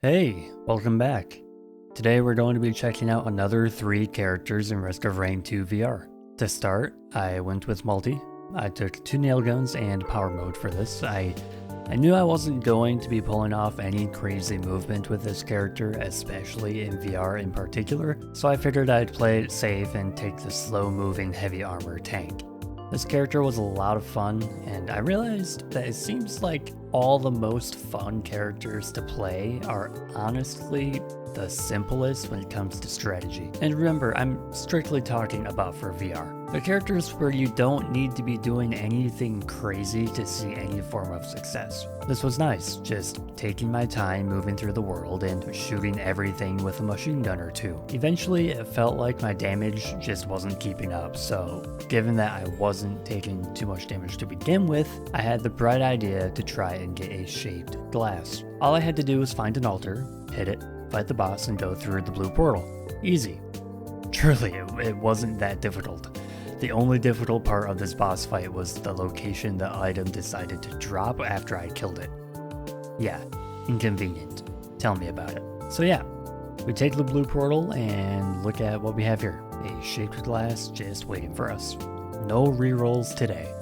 Hey, welcome back. Today we're going to be checking out another 3 characters in Risk of Rain 2 VR. To start, I went with multi. I took 2 nail guns and power mode for this. I knew I wasn't going to be pulling off any crazy movement with this character, especially in VR in particular, so I figured I'd play it safe and take the slow moving heavy armor tank. This character was a lot of fun, and I realized that it seems like all the most fun characters to play are honestly the simplest when it comes to strategy. And remember, I'm strictly talking about for VR. The characters where you don't need to be doing anything crazy to see any form of success. This was nice, just taking my time moving through the world and shooting everything with a machine gun or 2. Eventually, it felt like my damage just wasn't keeping up, so given that I wasn't taking too much damage to begin with, I had the bright idea to try and get a shaped glass. All I had to do was find an altar, hit it, fight the boss, and go through the blue portal. Easy. Truly, it wasn't that difficult. The only difficult part of this boss fight was the location the item decided to drop after I killed it. Yeah, inconvenient. Tell me about it. So yeah, we take the blue portal and look at what we have here. A shaped glass just waiting for us. No rerolls today.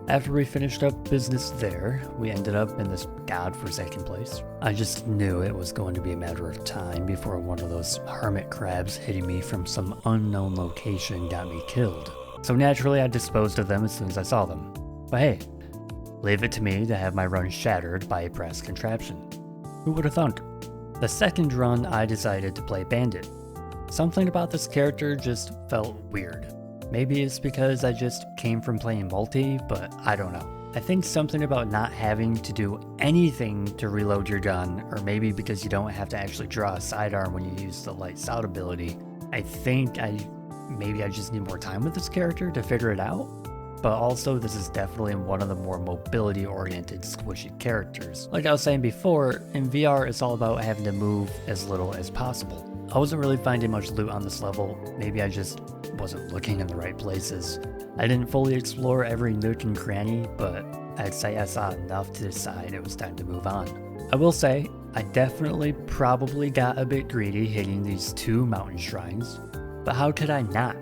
After we finished up business there, we ended up in this godforsaken place. I just knew it was going to be a matter of time before one of those hermit crabs hitting me from some unknown location got me killed. So naturally I disposed of them as soon as I saw them. But hey, leave it to me to have my run shattered by a brass contraption. Who would have thunk? The second run I decided to play Bandit. Something about this character just felt weird. Maybe it's because I just came from playing multi, but I don't know. I think something about not having to do anything to reload your gun, or maybe because you don't have to actually draw a sidearm when you use the lights out ability. I think maybe I just need more time with this character to figure it out. But also, this is definitely one of the more mobility-oriented squishy characters. Like I was saying before, in VR it's all about having to move as little as possible. I wasn't really finding much loot on this level, maybe I just wasn't looking in the right places. I didn't fully explore every nook and cranny, but I'd say I saw enough to decide it was time to move on. I will say, I definitely probably got a bit greedy hitting these 2 mountain shrines, but how could I not?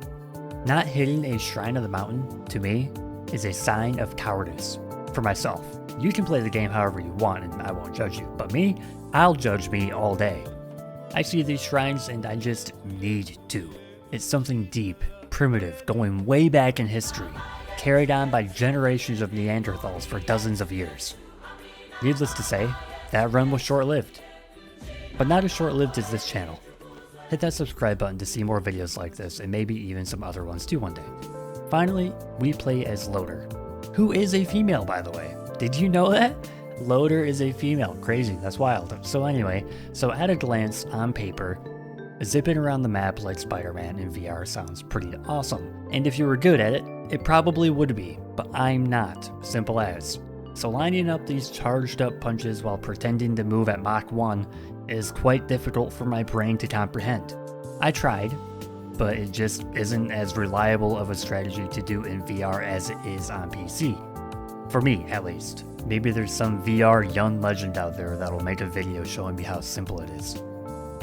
Not hitting a shrine of the mountain, to me, is a sign of cowardice. For myself. You can play the game however you want and I won't judge you, but me, I'll judge me all day. I see these shrines and I just need to. It's something deep, primitive, going way back in history, carried on by generations of Neanderthals for dozens of years. Needless to say, that run was short-lived. But not as short-lived as this channel. Hit that subscribe button to see more videos like this and maybe even some other ones too one day. Finally, we play as Loader, who is a female, by the way. Did you know that? Loader is a female. Crazy, that's wild. So anyway, at a glance, on paper, zipping around the map like Spider-Man in VR sounds pretty awesome. And if you were good at it, it probably would be, but I'm not. Simple as. So lining up these charged up punches while pretending to move at Mach 1 is quite difficult for my brain to comprehend. I tried, but it just isn't as reliable of a strategy to do in VR as it is on PC. For me, at least. Maybe there's some VR young legend out there that'll make a video showing me how simple it is.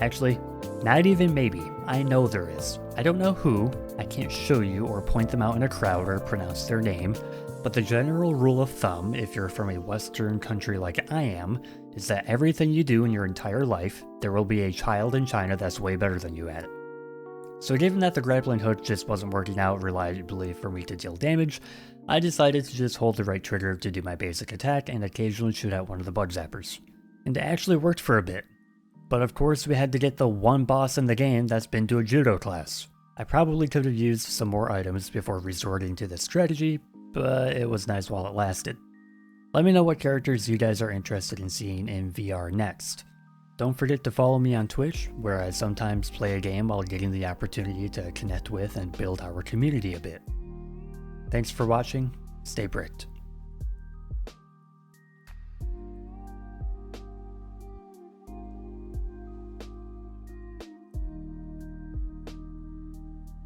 Actually, not even maybe, I know there is. I don't know who, I can't show you or point them out in a crowd or pronounce their name, but the general rule of thumb, if you're from a Western country like I am, is that everything you do in your entire life, there will be a child in China that's way better than you at it. So given that the grappling hook just wasn't working out reliably for me to deal damage, I decided to just hold the right trigger to do my basic attack and occasionally shoot out one of the bug zappers. And it actually worked for a bit. But of course we had to get the one boss in the game that's been to a judo class. I probably could have used some more items before resorting to this strategy, but it was nice while it lasted. Let me know what characters you guys are interested in seeing in VR next. Don't forget to follow me on Twitch, where I sometimes play a game while getting the opportunity to connect with and build our community a bit. Thanks for watching, stay bricked.